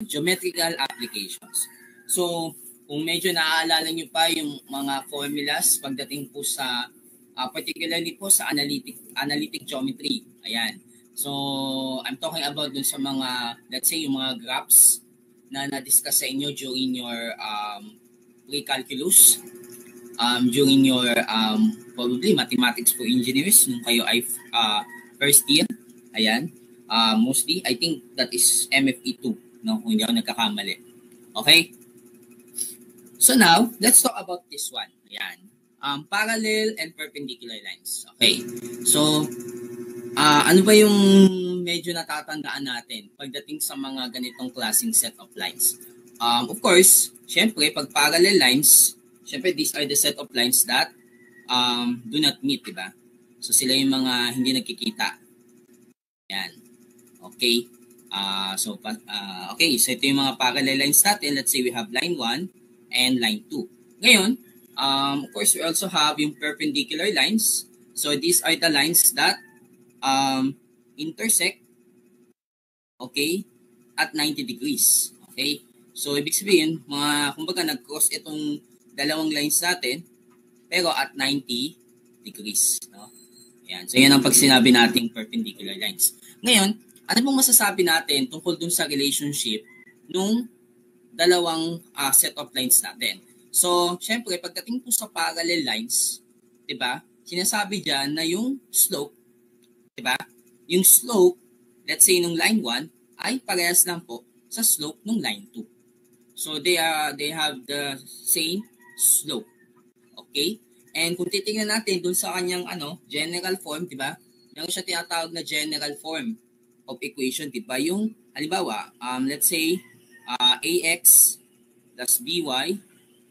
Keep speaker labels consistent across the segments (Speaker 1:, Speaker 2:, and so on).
Speaker 1: geometrical applications. So, kung medyo naaalala nyo pa yung mga formulas pagdating po sa, particularly po sa analytic geometry. Ayan. So, I'm talking about dun sa mga, let's say, yung mga graphs na na-discuss sa inyo during your pre-calculus, during your probably mathematics for engineers nung kayo ay first year. Ayan. Mostly, I think that is MFE2, no? Kung hindi ako nagkakamali. Okay? So now, let's talk about this one. Ayan. Parallel and perpendicular lines. Okay. So, ano ba yung medyo natatandaan natin pagdating sa mga ganitong klaseng set of lines? Of course, syempre, pag parallel lines, syempre, these are the set of lines that do not meet, diba? So, sila yung mga hindi nagkikita. Yan. Okay. Okay, so ito yung mga parallel lines natin. Let's say we have line 1 and line 2. Ngayon, of course, we also have yung perpendicular lines. So, these are the lines that intersect, okay, at 90 degrees. Okay? So, ibig sabihin, kumbaga, nag-cross itong dalawang lines natin, pero at 90 degrees. No? Ayan. So, yan ang pag sinabi nating perpendicular lines. Ngayon, ano pong masasabi natin tungkol dun sa relationship nung dalawang set of lines natin? So, syempre, pagdating po sa parallel lines, diba, sinasabi dyan na yung slope, diba, yung slope, let's say, nung line 1, ay parehas lang po sa slope nung line 2. So, they have the same slope. Okay? And kung titingnan natin dun sa kanyang general form, diba, yung siya tinatawag na general form of equation, diba, yung, halimbawa, let's say, ax plus by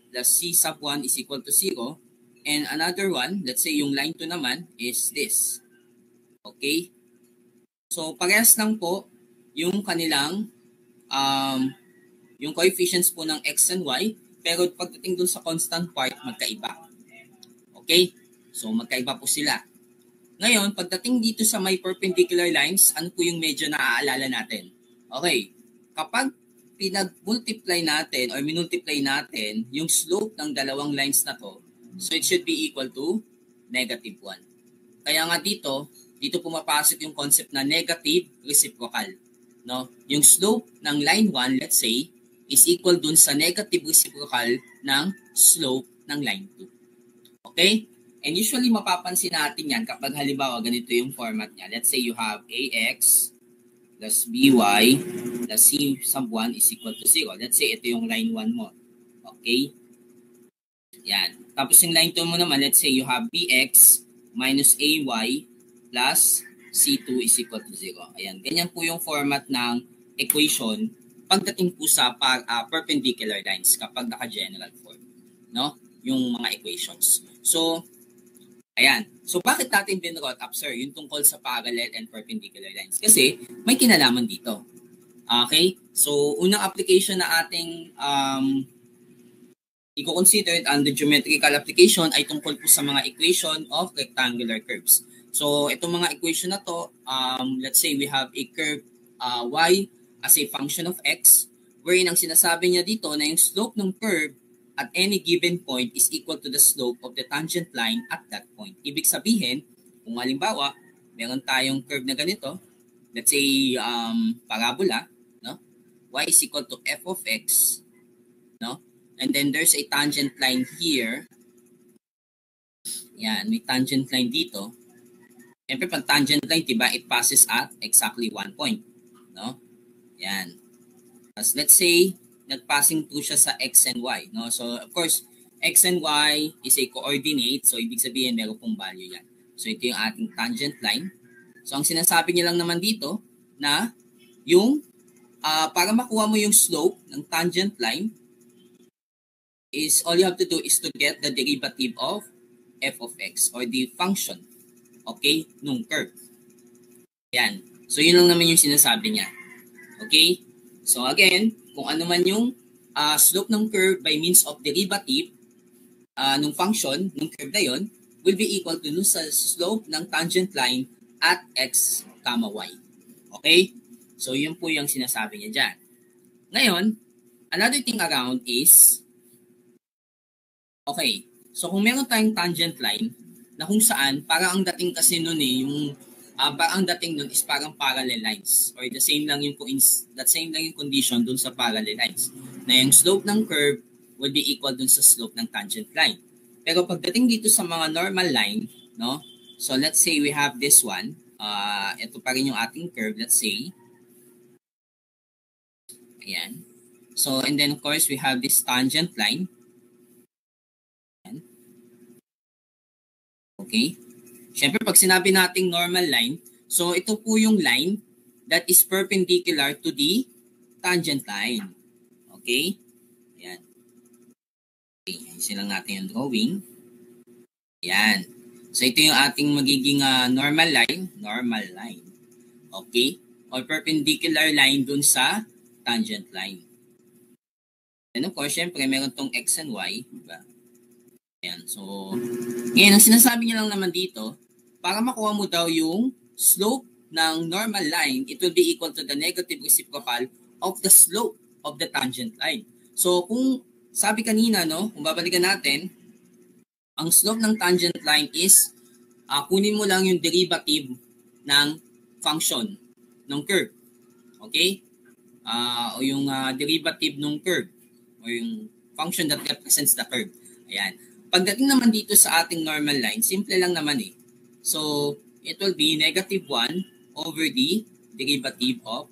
Speaker 1: plus c sub 1 is equal to 0. And another one, let's say yung line 2 naman is this. Okay? So, parehas lang po yung kanilang, yung coefficients po ng x and y, pero pagdating dun sa constant part, magkaiba. Okay? So, magkaiba po sila. Ngayon, pagdating dito sa may perpendicular lines, ano po yung medyo naaalala natin? Okay, kapag pinag-multiply natin or minultiply natin yung slope ng dalawang lines na to, so it should be equal to negative 1. Kaya nga dito pumapasok yung concept na negative reciprocal. No? Yung slope ng line 1, let's say, is equal dun sa negative reciprocal ng slope ng line 2. Okay? And usually mapapansin natin yan kapag halimbawa ganito yung format niya. Let's say you have ax plus by plus c sub 1 is equal to 0. Let's say ito yung line 1 mo. Okay? Yan. Tapos yung line 2 mo naman, let's say you have bx minus ay plus c2 is equal to 0. Ayan. Ganyan po yung format ng equation pagdating po sa perpendicular lines kapag naka-general form. No? Yung mga equations. So, ayan. So, bakit natin binrote up, sir, yung tungkol sa parallel and perpendicular lines? Kasi, may kinalaman dito. Okay? So, unang application na ating i-consider under geometrical application ay tungkol po sa mga equation of rectangular curves. So, itong mga equation na to, let's say we have a curve y as a function of x, wherein ang sinasabi niya dito na yung slope ng curve at any given point is equal to the slope of the tangent line at that point. Ibig sabihin, kung halimbawa, meron tayong curve na ganito, let's say parabola, no? Y is equal to f of x, no? And then there's a tangent line here. Yan, may tangent line dito. Siyempre, pag tangent line, diba, it passes at exactly 1 point, no? Yan. As let's say, nagpassing through siya sa x and y. No? So, of course, x and y is a coordinate. So, ibig sabihin, meron pong value yan. So, ito yung ating tangent line. So, ang sinasabi niya lang naman dito na yung, para makuha mo yung slope ng tangent line, is all you have to do is to get the derivative of f of x or the function, okay, nung curve. Yan. So, yun lang naman yung sinasabi niya. Okay? So, again, kung ano man yung slope ng curve by means of derivative nung function, nung curve na yun, will be equal to sa slope ng tangent line at x, y. Okay? So, yun po yung sinasabi niya dyan. Ngayon, another thing around is, okay, so kung meron tayong tangent line na kung saan parang ang dating kasi nun yung parang ang dating nun is parang parallel lines or the same lang yung condition dun sa parallel lines na yung slope ng curve will be equal dun sa slope ng tangent line. Pero pagdating dito sa mga normal line, no? So let's say we have this one. Ito pa rin yung ating curve, let's say. Ayan. So and then of course we have this tangent line. Okay? Siyempre, pag sinabi nating normal line, so ito po yung line that is perpendicular to the tangent line. Okay? Ayan. Okay, ayusin lang natin yung drawing. Ayan. So ito yung ating magiging normal line. Okay? Or perpendicular line dun sa tangent line. And of course, siyempre, meron tong x and y. Diba? Ayan. So, ngayon, ang sinasabi niya lang naman dito, para makuha mo daw yung slope ng normal line, it will be equal to the negative reciprocal of the slope of the tangent line. So, kung sabi kanina, no, kung babalikan natin, ang slope ng tangent line is, kunin mo lang yung derivative ng function ng curve. Okay? O yung derivative ng curve o yung function that represents the curve. Ayan. Pagdating naman dito sa ating normal line, simple lang naman eh. So, it will be negative 1 over the derivative of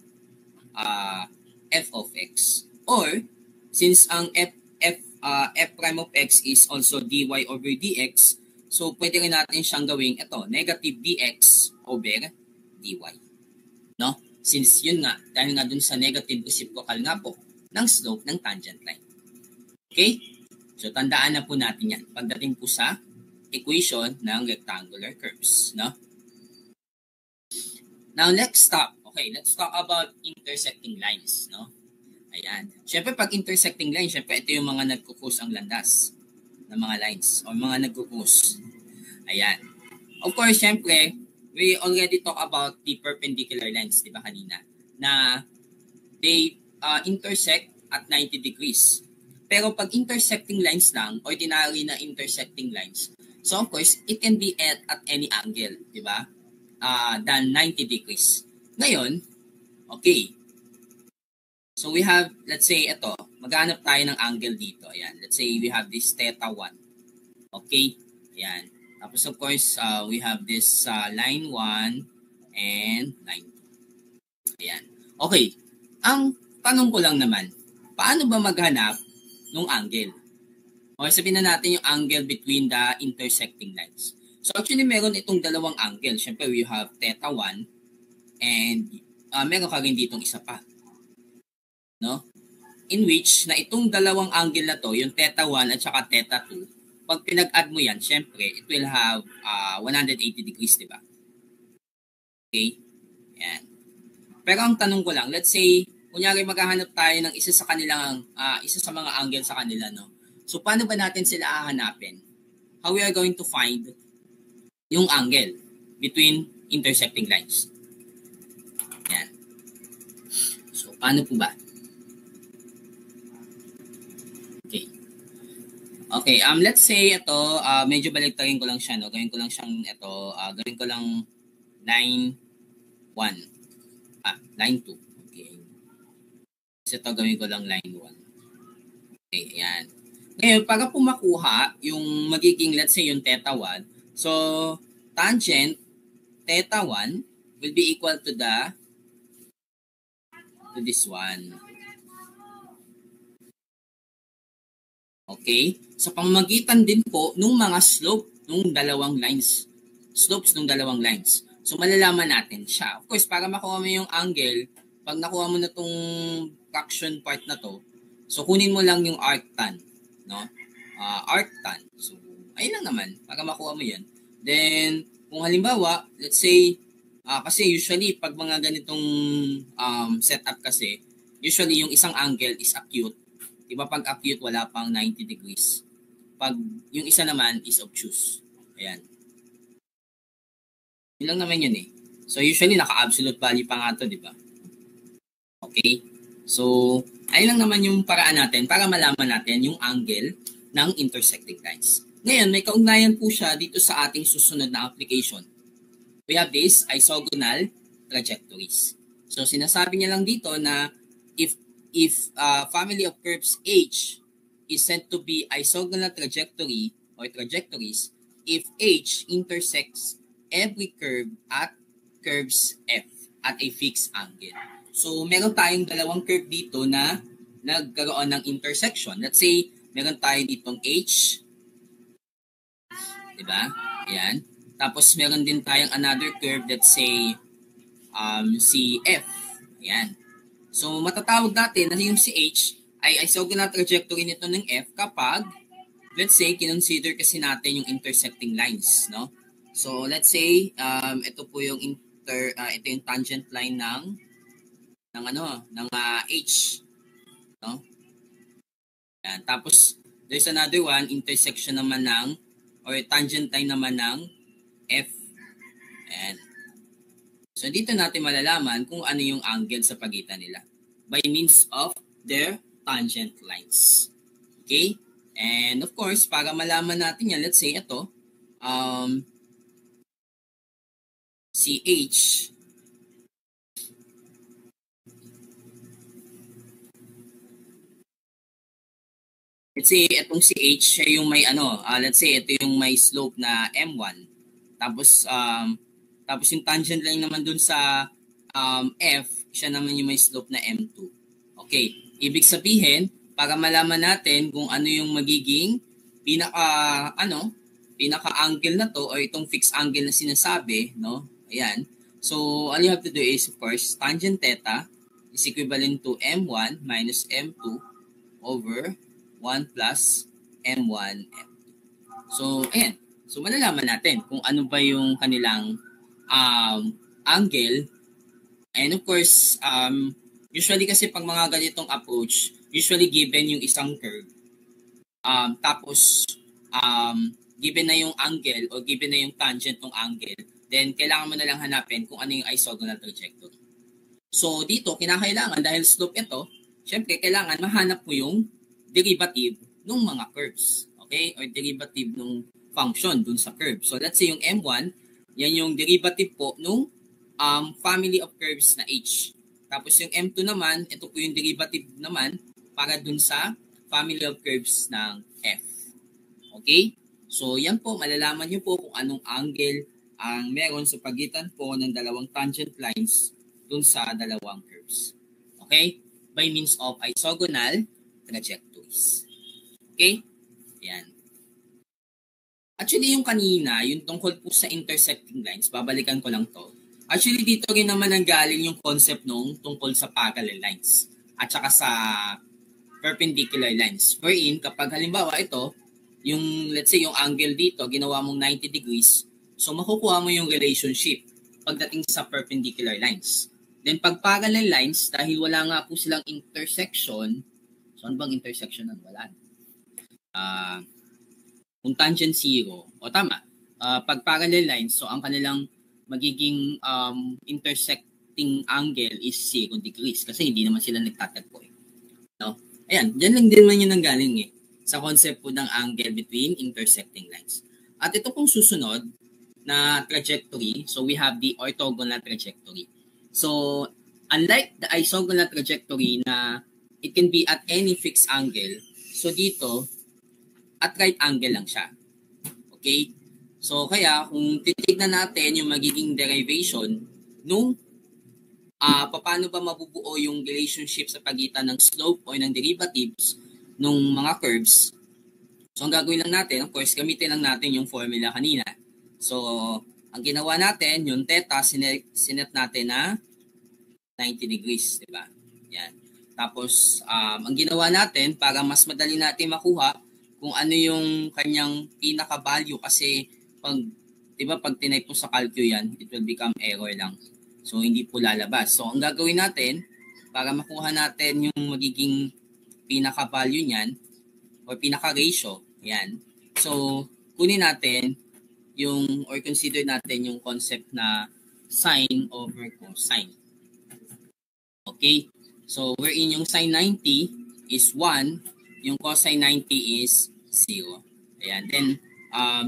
Speaker 1: f of x. Or, since ang f prime of x is also dy over dx, so pwede rin natin siyang gawing ito, negative dx over dy. No? Since yun nga, dahil nga dun sa negative reciprocal nga po ng slope ng tangent line. Okay? So, tandaan na po natin yan pagdating po sa equation ng rectangular curves. No? Now, let's talk about intersecting lines. No? Ayan. Siyempre, pag intersecting line, siyempre, ito yung mga nagkukus ang landas ng mga lines o mga nagkukus. Ayan. Of course, siyempre, we already talk about the perpendicular lines, di ba kanina? Na they intersect at 90 degrees. Pero pag intersecting lines lang, ordinary na intersecting lines, so of course, it can be at any angle, di ba? Than 90 degrees. Ngayon, okay. So we have, let's say, ito, maghanap tayo ng angle dito. Ayan. Let's say we have this theta 1. Okay? Ayan. Tapos of course, we have this line 1 and line 2. Ayan. Okay. Ang tanong ko lang naman, paano ba maghanap ng angle? O sabihin na natin yung angle between the intersecting lines. So actually, meron itong dalawang angle. Siyempre, we have theta 1 and meron ka rin ditong isa pa. No? In which, na itong dalawang angle na to, yung theta 1 at saka theta 2, pag pinag-add mo yan, siyempre, it will have 180 degrees, di ba? Okay? Yan. Pero ang tanong ko lang, let's say, kunyari maghahanap tayo ng isa sa mga angle sa kanila, no? So, paano ba natin sila hahanapin? How we are going to find yung angle between intersecting lines? Yan. So, paano po ba? Okay. Okay, let's say ito, medyo baliktarin ko lang siya, no? Gawin ko lang siyang ito, gawin ko lang line 1. Line 2. So, ito gawin ko lang line 1. Okay, ayan. Ngayon, para po makuha yung magiging, let's say, yung theta 1, so, tangent theta 1 will be equal to this one. Okay? Sa pamamagitan din po nung mga slope nung dalawang lines. Slopes nung dalawang lines. So, malalaman natin siya. Of course, para makuha mo yung angle, pag nakuha mo na tong fraction part na to, so kunin mo lang yung arctan, no? Arctan. So, ayun lang naman, para makuha mo yan. Then, kung halimbawa, let's say, kasi usually, pag mga ganitong setup kasi, usually yung isang angle is acute. Diba pag acute, wala pang 90 degrees. Pag yung isa naman is obtuse. Ayan. Yun lang naman yun eh. So, usually, naka-absolute value pa nga to, di ba? Okay? So, Ayun lang naman yung paraan natin para malaman natin yung angle ng intersecting lines. Ngayon, may kaugnayan po siya dito sa ating susunod na application. We have this isogonal trajectories. So sinasabi niya lang dito na if family of curves H is said to be isogonal trajectory or trajectories if H intersects every curve at curves F at a fixed angle. So meron tayong dalawang curve dito na nagkaroon ng intersection. Let's say meron tayo ditong H, diba? Ayan. Tapos meron din tayong another curve, let's say si F. Ayan. So matatawag natin na yung si H ay isogonal trajectory nito ng F kapag, let's say, kinonsider kasi natin yung intersecting lines, no? So let's say ito po yung ito yung tangent line ng H, no? Ayan. Tapos there's another one, intersection naman ng or tangent line naman ng F. Ayan. So dito natin malalaman kung ano yung angle sa pagitan nila by means of their tangent lines. Okay? And of course, para malaman natin yan, let's say ito, si H, let's say itong si H, siya yung may let's say ito yung may slope na M1. Tapos yung tangent line naman dun sa F, siya naman yung may slope na M2. Okay, ibig sabihin, para malaman natin kung ano yung magiging pinaka-angle na to or itong fixed angle na sinasabi, no? Ayan. So, all you have to do is, of course, tangent theta is equivalent to M1 minus M2 over 1 plus M1, M2. So, ayan. So, malalaman natin kung ano ba yung kanilang angle. And of course, usually kasi pag mga ganitong approach, usually given yung isang curve, tapos given na yung angle o given na yung tangent ng angle, then kailangan mo na lang hanapin kung ano yung isogonal trajectory. So dito, kinakailangan dahil slope ito, syempre kailangan mahanap mo yung derivative ng mga curves. Okay? Or derivative ng function dun sa curve. So let's say yung M1, yan yung derivative po nung family of curves na H. Tapos yung M2 naman, ito po yung derivative naman para dun sa family of curves ng F. Okay? So yan po, malalaman nyo po kung anong angle ang meron sa pagitan po ng dalawang tangent lines dun sa dalawang curves. Okay? By means of isogonal trajectories. Okay? Yan. Actually, yung kanina, yung tungkol po sa intersecting lines, babalikan ko lang to. Actually, dito rin naman nanggaling yung concept nung tungkol sa parallel lines at saka sa perpendicular lines. Wherein, kapag halimbawa ito, yung, let's say, yung angle dito, ginawa mong 90 degrees, so makukuha mo yung relationship pagdating sa perpendicular lines. Then, pag parallel lines, dahil wala nga po silang intersection, so ano bang intersection nun? Wala. Kung tangent 0, o tama, pag parallel lines, so ang kanilang magiging intersecting angle is 0 degrees kasi hindi naman sila nagtatagpo. No? Ayan, dyan lang din man yun nanggaling sa concept po ng angle between intersecting lines. At ito pong susunod na trajectory, so we have the orthogonal trajectory. So, unlike the isogonal trajectory na it can be at any fixed angle, so dito, at right angle lang siya. Okay? So, kaya kung titignan natin yung magiging derivation nung paano ba mabubuo yung relationship sa pagitan ng slope o ng derivatives nung mga curves. So, ang gagawin lang natin, of course, gamitin lang natin yung formula kanina. So, ang ginawa natin, yung theta, sinet natin na 90 degrees, di ba? Yan. Tapos, ang ginawa natin, para mas madali natin makuha kung ano yung kanyang pinaka-value kasi pag tinype mo sa calcu yan, it will become error lang. So, hindi po lalabas. So, ang gagawin natin, para makuha natin yung magiging pinaka-value niyan, or pinaka-ratio, yan. So, kunin natin or consider natin yung concept na sine over cosine. Okay? So, wherein yung sine 90 is 1, yung cosine 90 is 0. Ayan. Then,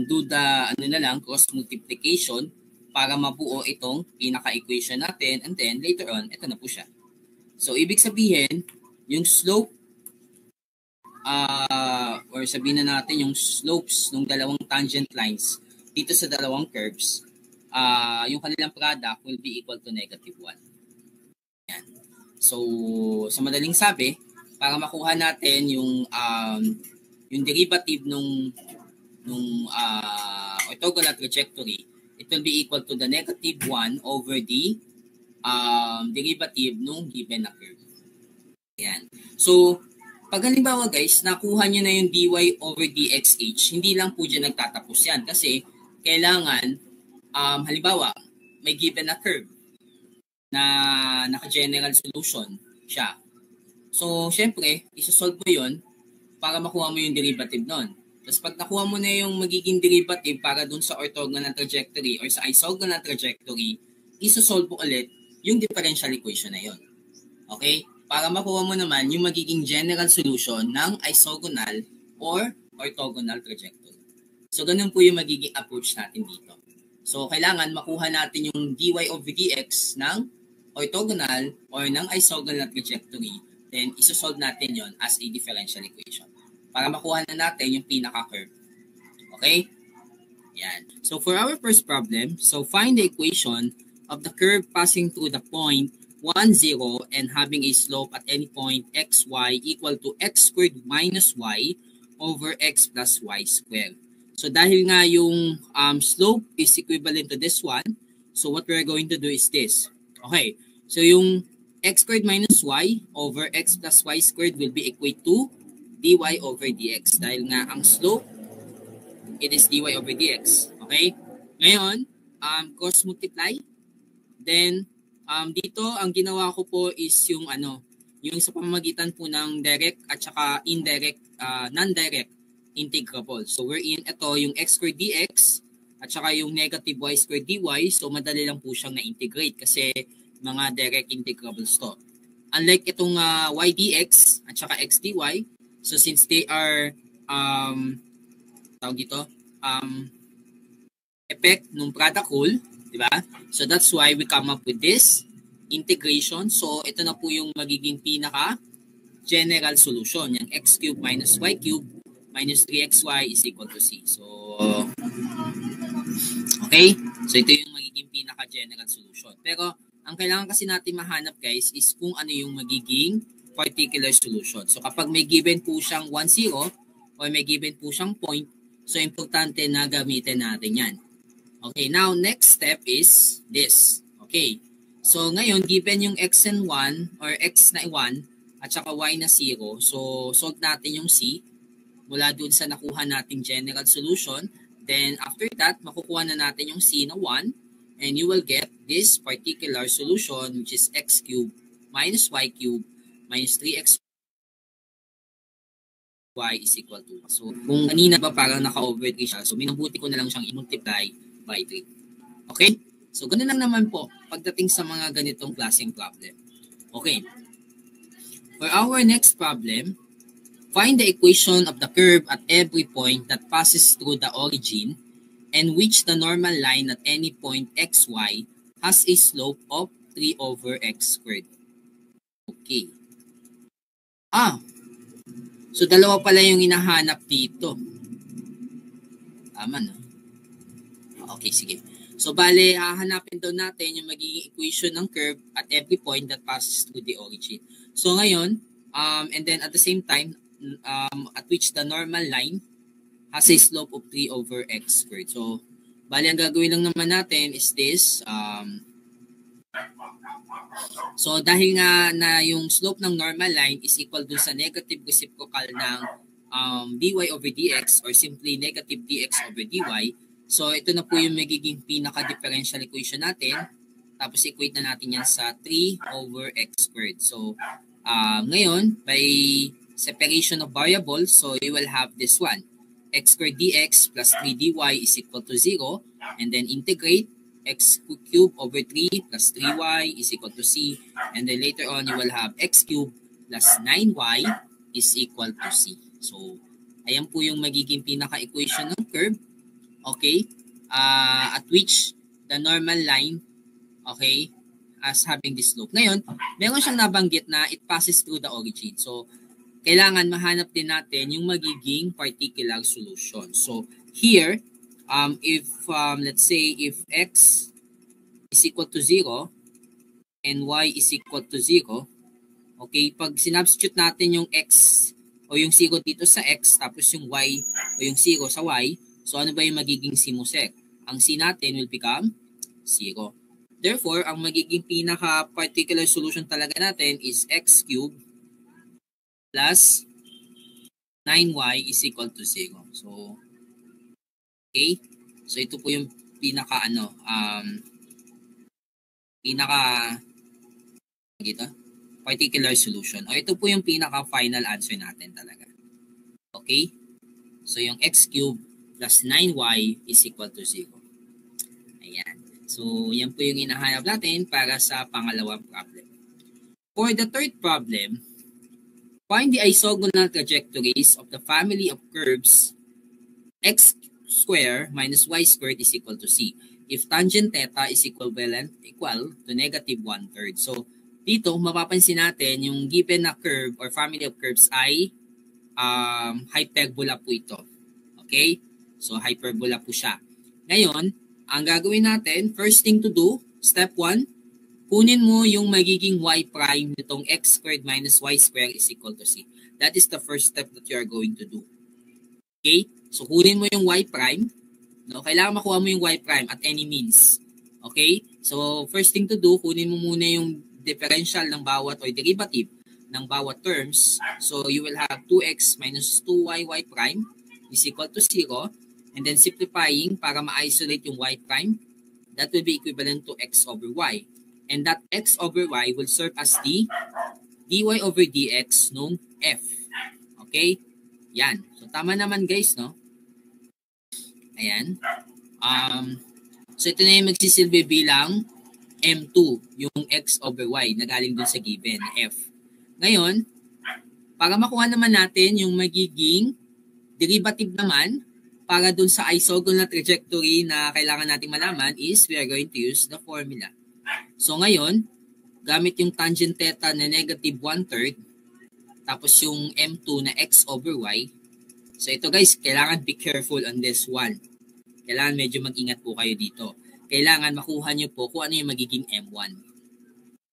Speaker 1: do the, cross multiplication para mabuo itong pinaka-equation natin. And then, later on, ito na po siya. So, ibig sabihin, yung slope, or sabihin na natin yung slopes ng dalawang tangent lines dito sa dalawang curves, yung kanilang product will be equal to negative 1. Ayan. So, sa madaling sabi, para makuha natin yung derivative nung orthogonal trajectory, it will be equal to the negative 1 over the derivative nung given na curve. Ayan. So, pag halimbawa guys, nakuha nyo na yung dy over dxh, hindi lang po dyan nagtatapos yan kasi kailangan, halimbawa, may given na curve na naka-general solution siya. So, syempre, isa-solve mo yun para makuha mo yung derivative nun. Tapos pag nakuha mo na yung magiging derivative para dun sa orthogonal trajectory or sa isogonal trajectory, isa-solve mo ulit yung differential equation na yun. Okay? Para makuha mo naman yung magiging general solution ng isogonal or orthogonal trajectory. So, ganun po yung magiging approach natin dito. So, kailangan makuha natin yung dy over dx ng orthogonal or ng isogonal trajectory. Then, isosolve natin yon as a differential equation para makuha na natin yung pinaka-curve. Okay? Yan. So, for our first problem, so find the equation of the curve passing through the point 1, 0 and having a slope at any point xy equal to x squared minus y over x plus y squared. So, dahil nga yung slope is equivalent to this one, so what we're going to do is this. Okay, so yung x squared minus y over x plus y squared will be equate to dy over dx. Dahil nga ang slope, it is dy over dx. Okay, ngayon, cross multiply. Then, dito, ang ginawa ko po is yung yung sa pamamagitan po ng direct at saka indirect, non-direct integrable. So, wherein ito yung x squared dx at saka yung negative y squared dy. So, madali lang po siyang na-integrate kasi mga direct integrables to. Unlike itong y dx at saka x dy, so since they are, effect ng product rule, di ba? So, that's why we come up with this integration. So, ito na po yung magiging pinaka general solution. Yung x cubed minus y cubed minus 3xy is equal to c. So, okay? So, ito yung magiging pinaka-general solution. Pero, ang kailangan kasi natin mahanap guys is kung ano yung magiging particular solution. So, kapag may given po siyang 1, 0 or may given po siyang point, so, importante na gamitin natin yan. Okay, now, next step is this. Okay. So, ngayon, given yung x and 1 or x na 1 at saka y na 0, so, solve natin yung c mula dun sa nakuha nating general solution. Then, after that, makukuha na natin yung c na 1 and you will get this particular solution which is x cubed minus y cubed minus 3xy is equal to 1. So, kung kanina ba parang naka-overtake siya, so minabuti ko na lang siyang i-multiply by 3. Okay? So, ganun lang naman po pagdating sa mga ganitong klaseng problem. Okay. For our next problem, find the equation of the curve at every point that passes through the origin and which the normal line at any point xy has a slope of 3 over x squared. Okay. So dalawa pala yung hinahanap dito. Tama na. Okay, sige. So bale, hahanapin daw natin yung magiging equation ng curve at every point that passes through the origin. So ngayon, and then at the same time, at which the normal line has a slope of 3 over x squared. So, bali ang gagawin lang naman natin is this. So, dahil nga na yung slope ng normal line is equal dun sa negative reciprocal ng dy over dx or simply negative dx over dy. So, ito na po yung magiging pinaka-differential equation natin. Tapos, equate na natin yan sa 3 over x squared. So, ngayon, by separation of variables, so you will have this one. X squared dx plus 3 dy is equal to 0. And then integrate x cubed over 3 plus 3y is equal to c. And then later on, you will have x cubed plus 9y is equal to c. So, ayan po yung magiging pinaka-equation ng curve. Okay? At which the normal line, okay, as having this slope. Ngayon, meron siyang nabanggit na it passes through the origin. So, kailangan mahanap din natin yung magiging particular solution. So, here, if, let's say, if x is equal to 0 and y is equal to 0, okay, pag sinubstitute natin yung x o yung 0 dito sa x, tapos yung y o yung 0 sa y, so ano ba yung magiging c mo sec? Ang c natin will become 0. Therefore, ang magiging pinaka-particular solution talaga natin is x cubed plus 9y is equal to 0. So, okay? So, ito po yung particular solution. O ito po yung pinaka-final answer natin talaga. Okay? So, yung x cubed plus 9y is equal to 0. Ayan. So, yan po yung hinahanap natin para sa pangalawang problem. For the third problem, find the isogonal trajectories of the family of curves x squared minus y squared is equal to c if tangent theta is equal to negative 1/3. So, dito, mapapansin natin yung given na curve or family of curves ay hyperbola po ito. Okay? So, hyperbola po siya. Ngayon, ang gagawin natin, first thing to do, step 1, kunin mo yung magiging y prime nitong x squared minus y squared is equal to c. That is the first step that you are going to do. Okay? So, kunin mo yung y prime. No? Kailangan makuha mo yung y prime at any means. Okay? So, first thing to do, kunin mo muna yung differential ng bawat or derivative ng bawat terms. So, you will have 2x minus 2y prime is equal to 0. And then simplifying para ma-isolate yung y prime, that will be equivalent to x over y. And that x over y will serve as the dy over dx nung f. Okay? Yan. So, tama naman guys, no? Ayan. So, ito na yung magsisilbi bilang m2, yung x over y na galing dun sa given, f. Ngayon, para makuha naman natin yung magiging derivative naman, para dun sa isogonal trajectory na kailangan nating malaman is we are going to use the formula. So ngayon, gamit yung tangent theta na negative 1/3, tapos yung m2 na x over y. So ito guys, kailangan be careful on this one. Kailangan medyo mag-ingat po kayo dito. Kailangan makuha nyo po kung ano yung magiging m1.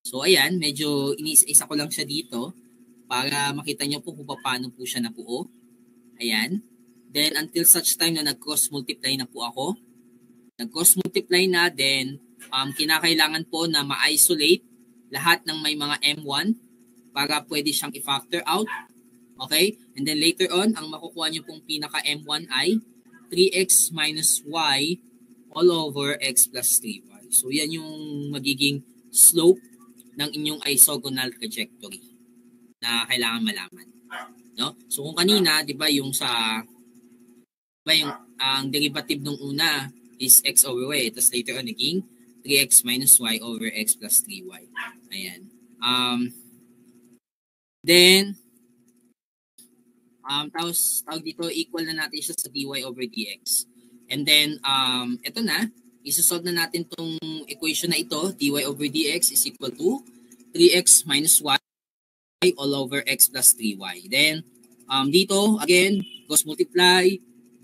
Speaker 1: So ayan, medyo iniisa-isa ko lang siya dito para makita nyo po kung paano po siya nabuo. Ayan. Then, until such time na nag-cross-multiply na po ako. Nag-cross-multiply na, then, kinakailangan po na ma-isolate lahat ng may mga M1 para pwede siyang i-factor out. Okay? And then, later on, ang makukuha nyo pong pinaka-M1 ay 3x minus y all over x plus 3y. So, yan yung magiging slope ng inyong isogonal trajectory na kailangan malaman. No? So, kung kanina, di ba, yung ang derivative nung una is x over y. Tapos later on, naging 3x minus y over x plus 3y. Ayan. Then, tawag dito, equal na natin siya sa dy over dx. And then, ito na, isasolve na natin tong equation na ito, dy over dx is equal to 3x minus y all over x plus 3y. Then, dito, again, cross multiply.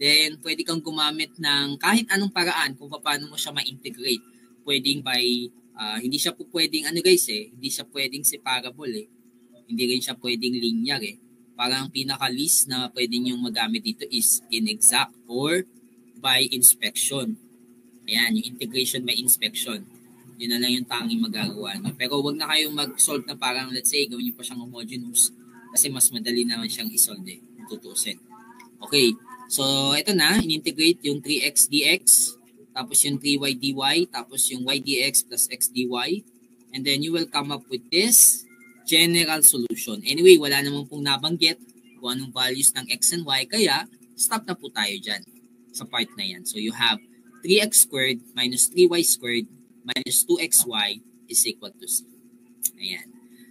Speaker 1: Then, pwede kang gumamit ng kahit anong paraan kung paano mo siya ma-integrate. Pwedeng by, hindi siya po pwedeng, hindi siya pwedeng separable eh. Hindi rin siya pwedeng linear eh. Parang pinaka-least na pwedeng yung magamit dito is inexact or by inspection. Ayan, yung integration by inspection. Yun na lang yung tanging magagawa nyo. Pero wag na kayong mag-solve na parang, let's say, gawin nyo pa siyang homogeneous kasi mas madali naman siyang isolve eh. Tutusin. Okay. So, ito na, in-integrate yung 3x dx, tapos yung 3y dy, tapos yung y dx plus x dy, and then you will come up with this general solution. Anyway, wala namang pong nabanggit kung anong values ng x and y, kaya stop na po tayo dyan sa part na yan. So, you have 3x squared minus 3y squared minus 2xy is equal to C. Ayan.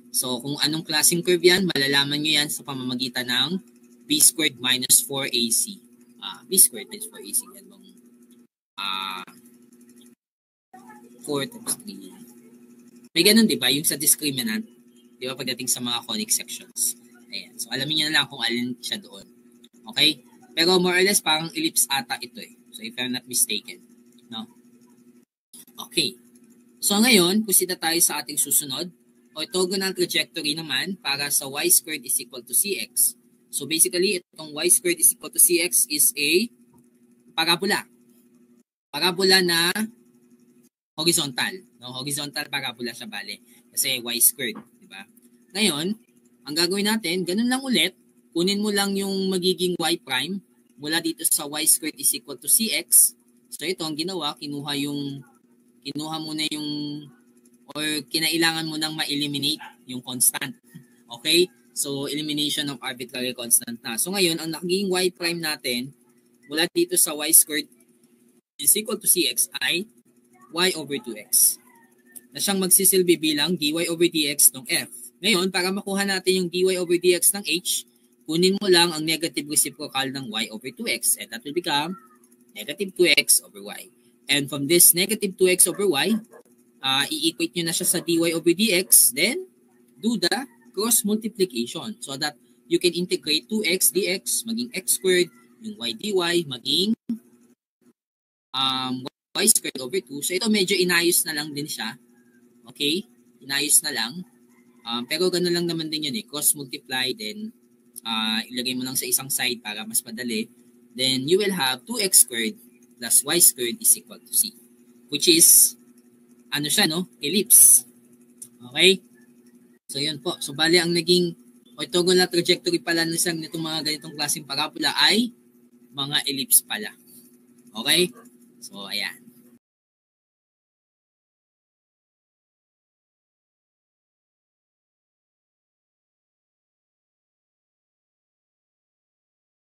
Speaker 1: So, kung anong klaseng curve yan, malalaman nyo yan sa pamamagitan ng b squared minus 4ac. B squared minus 4ac. Yan bang 4 times 3. May ganun, di ba? Yung sa discriminant. Di ba? Pagdating sa mga conic sections. Ayan. So, alamin nyo na lang kung alin siya doon. Okay? Pero more or less, parang ellipse ata ito eh. So, if I'm not mistaken. No? Okay. So, ngayon, kusita tayo sa ating susunod. Orthogonal trajectory naman para sa y squared is equal to cx. So, basically, itong y squared is equal to cx is a parabola. Parabola na horizontal. No? Horizontal parabola siya, bale. Kasi y squared. Diba? Ngayon, ang gagawin natin, ganun lang ulit. Kunin mo lang yung magiging y prime mula dito sa y squared is equal to cx. So ito ang ginawa, kinuha mo na yung or kinailangan mo nang ma-eliminate yung constant. Okay? So elimination of arbitrary constant na. So ngayon, ang nagiging y prime natin mula dito sa y squared is equal to cx ay y over 2x. Na siyang magsisilbi bilang dy over dx ng f. Ngayon, para makuha natin yung dy over dx ng h, kunin mo lang ang negative reciprocal ng y over 2x and that will become negative 2x over y. And from this negative 2x over y, i-equate nyo na siya sa dy over dx, then do the cross multiplication so that you can integrate 2x dx maging x squared, yung y dy maging y squared over 2. So ito medyo inayos na lang din siya. Okay? Inayos na lang. Pero gano'n lang naman din yun eh. Cross multiply, then ilagay mo lang sa isang side para mas madali. Then you will have 2x squared plus y squared is equal to C. Which is, ano siya, no? Ellipse. Okay? So yun po. So bali ang naging orthogonal trajectory pala nitong mga ganitong klaseng parabola ay mga ellipse pala. Okay? So ayan.